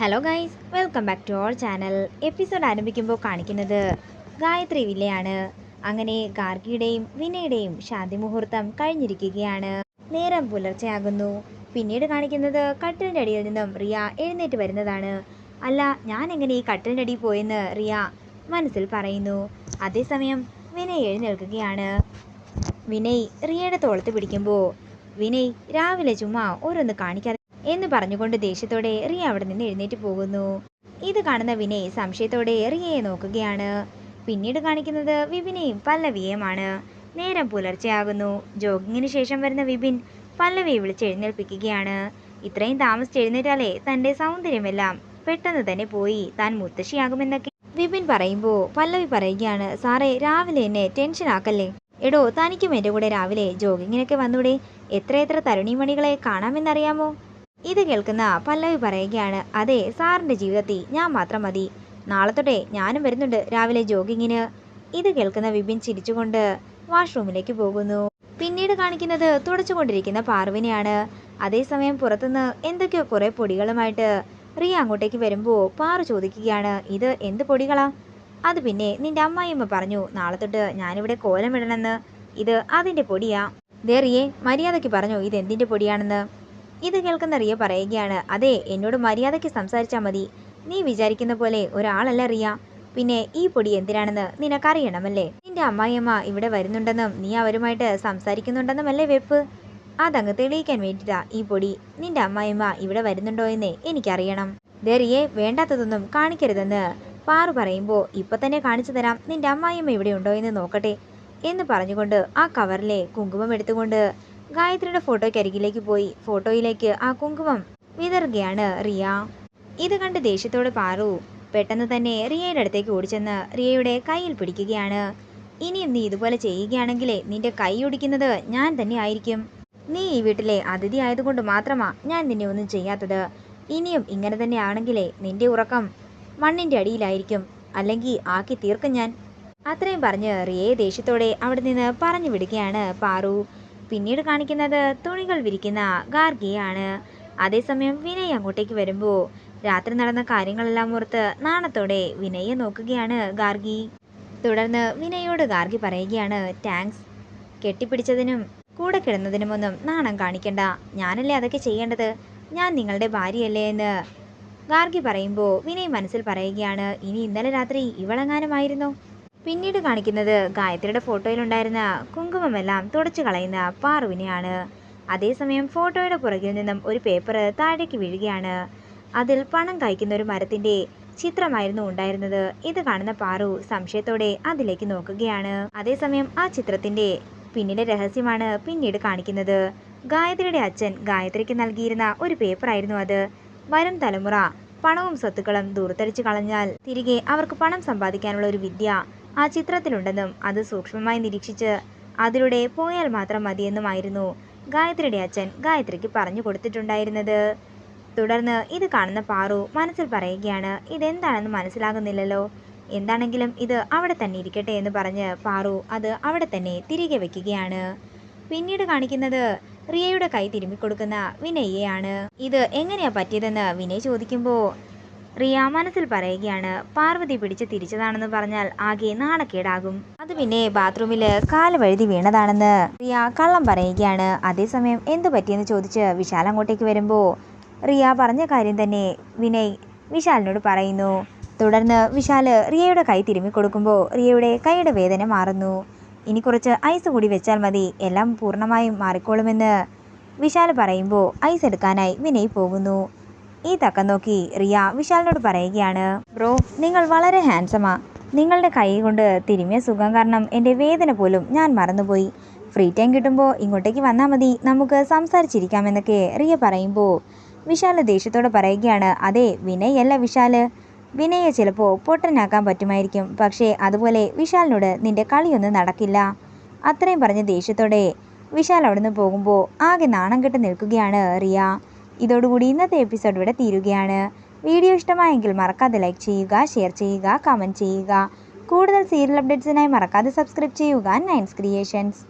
Hello guys, welcome back to our channel. Episode ആരംഭിക്കുമ്പോൾ കാണിക്കുന്നത് ഗായത്രി വില്ലയാണ്. അങ്ങനെ ഗാർഗിയുടെയും വിനയുടെയും ശാന്തി മുഹൂർത്തം കഴിഞ്ഞിരിക്കുകയാണ്. നേരം പുലർച്ചെയാകുന്നു. പിന്നീട് കാണിക്കുന്നത് കട്ടിലിൻ്റെ അടിയിൽ നിന്നും റിയ എഴുന്നേറ്റ് വരുന്നതാണ്. അല്ല, ഞാൻ എങ്ങനെ ഈ കട്ടിലിൻ്റെ അടിയിൽ പോയെന്ന് റിയ മനസ്സിൽ പറയുന്നു. അതേസമയം വിനയ് എഴുന്നേൽക്കുകയാണ്. വിനയ് റിയയുടെ തോളത്ത് പിടിക്കുമ്പോൾ വിനയ് രാവിലെ ചുമ്മാ ഓരോന്ന് കാണിക്കാതെ എന്ന് പറഞ്ഞുകൊണ്ട് ദേഷ്യത്തോടെ റിയ അവിടെ നിന്ന് എഴുന്നേറ്റ് പോകുന്നു. ഇത് കാണുന്ന വിനയ് സംശയത്തോടെ റിയയെ നോക്കുകയാണ്. പിന്നീട് കാണിക്കുന്നത് വിപിനെയും പല്ലവിയെയുമാണ്. നേരം പുലർച്ചെയാകുന്നു. ജോഗിങ്ങിന് ശേഷം വരുന്ന വിപിൻ പല്ലവിയെ വിളിച്ച് എഴുന്നേൽപ്പിക്കുകയാണ്. ഇത്രയും താമസിച്ച് എഴുന്നേറ്റാലേ തൻ്റെ സൗന്ദര്യമെല്ലാം പെട്ടെന്ന് തന്നെ പോയി താൻ മുത്തശ്ശിയാകുമെന്നൊക്കെ വിപിൻ പറയുമ്പോൾ പല്ലവി പറയുകയാണ്, സാറേ രാവിലെ എന്നെ ടെൻഷൻ ആക്കല്ലേ. എടോ, തനിക്കും എൻ്റെ കൂടെ രാവിലെ ജോഗിങ്ങിനൊക്കെ വന്നൂടെ? എത്രയെത്ര തരുണിമണികളെ കാണാമെന്നറിയാമോ? ഇത് കേൾക്കുന്ന പല്ലവി പറയുകയാണ്, അതെ, സാറിൻ്റെ ജീവിതത്തിൽ ഞാൻ മാത്രം മതി. നാളെ തൊട്ടേ ഞാനും വരുന്നുണ്ട് രാവിലെ ജോഗിങ്ങിന്. ഇത് കേൾക്കുന്ന വിപിൻ ചിരിച്ചുകൊണ്ട് വാഷ്റൂമിലേക്ക് പോകുന്നു. പിന്നീട് കാണിക്കുന്നത് തുടച്ചുകൊണ്ടിരിക്കുന്ന പാറുവിനെയാണ്. അതേസമയം പുറത്തുനിന്ന് എന്തൊക്കെയോ കുറേ പൊടികളുമായിട്ട് റിയ അങ്ങോട്ടേക്ക് വരുമ്പോൾ പാറു ചോദിക്കുകയാണ്, ഇത് എന്ത് പൊടികളാ? അത് പിന്നെ നിന്റെ അമ്മായിയമ്മ പറഞ്ഞു നാളെ തൊട്ട് ഞാനിവിടെ കോലമിടണമെന്ന്. ഇത് അതിൻ്റെ പൊടിയാ. ദേ റിയെ, മര്യാദയ്ക്ക് പറഞ്ഞു ഇത് എന്തിൻ്റെ പൊടിയാണെന്ന്. ഇത് കേൾക്കുന്ന റിയ പറയുകയാണ്, അതെ, എന്നോട് മര്യാദയ്ക്ക് സംസാരിച്ചാൽ മതി. നീ വിചാരിക്കുന്ന പോലെ ഒരാളല്ല റിയ. പിന്നെ ഈ പൊടി എന്തിനാണെന്ന് നിനക്കറിയണമല്ലേ? നിന്റെ അമ്മായിയമ്മ ഇവിടെ വരുന്നുണ്ടെന്നും നീ അവരുമായിട്ട് സംസാരിക്കുന്നുണ്ടെന്നുമല്ലേ വെപ്പ്? അതങ്ങ് തെളിയിക്കാൻ വേണ്ടിയിട്ടാ ഈ പൊടി. നിന്റെ അമ്മായിയമ്മ ഇവിടെ വരുന്നുണ്ടോ എന്ന് എനിക്കറിയണം. ദേ റിയെ, വേണ്ടാത്തതൊന്നും കാണിക്കരുതെന്ന് പാറു പറയുമ്പോൾ ഇപ്പൊ തന്നെ കാണിച്ചു തരാം നിന്റെ അമ്മായിയമ്മ ഇവിടെ ഉണ്ടോ എന്ന് നോക്കട്ടെ എന്ന് പറഞ്ഞുകൊണ്ട് ആ കവറിലെ കുങ്കുമം എടുത്തുകൊണ്ട് ഗായത്രിയുടെ ഫോട്ടോയ്ക്കരികിലേക്ക് പോയി ഫോട്ടോയിലേക്ക് ആ കുങ്കുമം വിതറുകയാണ് റിയ. ഇത് കണ്ട് ദേഷ്യത്തോടെ പാറു പെട്ടെന്ന് തന്നെ റിയയുടെ അടുത്തേക്ക് ഓടിച്ചെന്ന് റിയയുടെ കയ്യിൽ പിടിക്കുകയാണ്. ഇനിയും നീ ഇതുപോലെ ചെയ്യുകയാണെങ്കിലേ നിന്റെ കൈ ഒടിക്കുന്നത് ഞാൻ തന്നെ ആയിരിക്കും. നീ ഈ വീട്ടിലെ അതിഥി ആയതുകൊണ്ട് മാത്രമാ ഞാൻ നിന്നെ ഒന്നും ചെയ്യാത്തത്. ഇനിയും ഇങ്ങനെ തന്നെ ആണെങ്കിലേ നിന്റെ ഉറക്കം മണ്ണിൻ്റെ അടിയിലായിരിക്കും, അല്ലെങ്കിൽ ആക്കി തീർക്കും ഞാൻ. അത്രയും പറഞ്ഞ് റിയയെ ദേഷ്യത്തോടെ അവിടെ നിന്ന് പറഞ്ഞു വിടുകയാണ് പാറു. പിന്നീട് കാണിക്കുന്നത് തുണികൾ വിരിക്കുന്ന ഗാർഗിയാണ്. അതേസമയം വിനയ് അങ്ങോട്ടേക്ക് വരുമ്പോൾ രാത്രി നടന്ന കാര്യങ്ങളെല്ലാം ഓർത്ത് നാണത്തോടെ വിനയെ നോക്കുകയാണ് ഗാർഗി. തുടർന്ന് വിനയോട് ഗാർഗി പറയുകയാണ്, താങ്ക്സ്. കെട്ടിപ്പിടിച്ചതിനും കൂടെ കിടന്നതിനുമൊന്നും നാണം കാണിക്കണ്ട. ഞാനല്ലേ അതൊക്കെ ചെയ്യേണ്ടത്, ഞാൻ നിങ്ങളുടെ ഭാര്യയല്ലേ എന്ന് ഗാർഗി പറയുമ്പോൾ വിനയ് മനസ്സിൽ പറയുകയാണ്, ഇനി ഇന്നലെ രാത്രി ഇവളെങ്ങാനുമായിരുന്നോ? പിന്നീട് കാണിക്കുന്നത് ഗായത്രിയുടെ ഫോട്ടോയിലുണ്ടായിരുന്ന കുങ്കുമമെല്ലാം തുടച്ചു കളയുന്ന പാറുവിനെയാണ്. അതേസമയം ഫോട്ടോയുടെ പുറകിൽ നിന്നും ഒരു പേപ്പർ താഴേക്ക് വീഴുകയാണ്. അതിൽ പണം കായ്ക്കുന്ന ഒരു മരത്തിന്റെ ചിത്രമായിരുന്നു ഉണ്ടായിരുന്നത്. ഇത് കാണുന്ന പാറു സംശയത്തോടെ അതിലേക്ക് നോക്കുകയാണ്. അതേസമയം ആ ചിത്രത്തിന്റെ പിന്നിലെ രഹസ്യമാണ് പിന്നീട് കാണിക്കുന്നത്. ഗായത്രിയുടെ അച്ഛൻ ഗായത്രിക്ക് നൽകിയിരുന്ന ഒരു പേപ്പറായിരുന്നു അത്. വരും തലമുറ പണവും സ്വത്തുക്കളും ദൂർത്തടിച്ചു കളഞ്ഞാൽ തിരികെ അവർക്ക് പണം സമ്പാദിക്കാനുള്ള ഒരു വിദ്യ ആ ചിത്രത്തിലുണ്ടെന്നും അത് സൂക്ഷ്മമായി നിരീക്ഷിച്ച് അതിലൂടെ പോയാൽ മാത്രം മതിയെന്നുമായിരുന്നു ഗായത്രിയുടെ അച്ഛൻ ഗായത്രിക്ക് പറഞ്ഞു കൊടുത്തിട്ടുണ്ടായിരുന്നത്. തുടർന്ന് ഇത് കാണുന്ന പാറു മനസ്സിൽ പറയുകയാണ്, ഇതെന്താണെന്ന് മനസ്സിലാകുന്നില്ലല്ലോ. എന്താണെങ്കിലും ഇത് അവിടെ തന്നെ ഇരിക്കട്ടെ എന്ന് പറഞ്ഞ് പാറു അത് അവിടെ തന്നെ തിരികെ വെക്കുകയാണ്. പിന്നീട് കാണിക്കുന്നത് റിയയുടെ കൈ തിരുമ്മിക്കൊടുക്കുന്ന വിനയെയാണ്. ഇത് എങ്ങനെയാ പറ്റിയതെന്ന് വിനയ് ചോദിക്കുമ്പോൾ റിയ മനസ്സിൽ പറയുകയാണ്, പാർവതി പിടിച്ച് തിരിച്ചതാണെന്ന് പറഞ്ഞാൽ ആകെ നാണക്കേടാകും. അത് പിന്നെ ബാത്റൂമിൽ കാല് വഴുതി വീണതാണെന്ന് റിയ കള്ളം പറയുകയാണ്. അതേസമയം എന്തു പറ്റിയെന്ന് ചോദിച്ച് വിശാൽ അങ്ങോട്ടേക്ക് വരുമ്പോൾ റിയ പറഞ്ഞ കാര്യം തന്നെ വിനയ് വിശാലിനോട് പറയുന്നു. തുടർന്ന് വിശാൽ റിയയുടെ കൈ തിരുമ്മിക്കൊടുക്കുമ്പോൾ റിയയുടെ കൈയുടെ വേദന മാറുന്നു. ഇനി കുറച്ച് ഐസ് കൂടി വെച്ചാൽ മതി, എല്ലാം പൂർണ്ണമായും മാറിക്കോളുമെന്ന് വിശാൽ പറയുമ്പോൾ ഐസ് എടുക്കാനായി വിനയ് പോകുന്നു. ഈ തക്കം നോക്കി റിയ വിശാലിനോട് പറയുകയാണ്, ബ്രോ, നിങ്ങൾ വളരെ ഹാൻഡ്സമാ. നിങ്ങളുടെ കൈ കൊണ്ട് തിരുമിയ സുഖം കാരണം എൻ്റെ വേദന പോലും ഞാൻ മറന്നുപോയി. ഫ്രീ ടൈം കിട്ടുമ്പോൾ ഇങ്ങോട്ടേക്ക് വന്നാൽ മതി, നമുക്ക് സംസാരിച്ചിരിക്കാമെന്നൊക്കെ റിയ പറയുമ്പോൾ വിശാൽ ദേഷ്യത്തോടെ പറയുകയാണ്, അതെ, വിനയ് അല്ല വിശാൽ. വിനയെ ചിലപ്പോൾ പൊട്ടനാക്കാൻ പറ്റുമായിരിക്കും, പക്ഷേ അതുപോലെ വിശാലിനോട് നിന്റെ കളിയൊന്നും നടക്കില്ല. അത്രയും പറഞ്ഞ് ദേഷ്യത്തോടെ വിശാൽ അവിടുന്ന് പോകുമ്പോൾ ആകെ നാണം കെട്ട് നിൽക്കുകയാണ് റിയ. ഇതോടുകൂടി ഇന്നത്തെ എപ്പിസോഡ് ഇവിടെ തീരുകയാണ്. വീഡിയോ ഇഷ്ടമായെങ്കിൽ മറക്കാതെ ലൈക്ക് ചെയ്യുക, ഷെയർ ചെയ്യുക, കമൻറ്റ് ചെയ്യുക. കൂടുതൽ സീരിയൽ അപ്ഡേറ്റ്സിനായി മറക്കാതെ സബ്സ്ക്രൈബ് ചെയ്യുക നയൻസ് ക്രിയേഷൻസ്.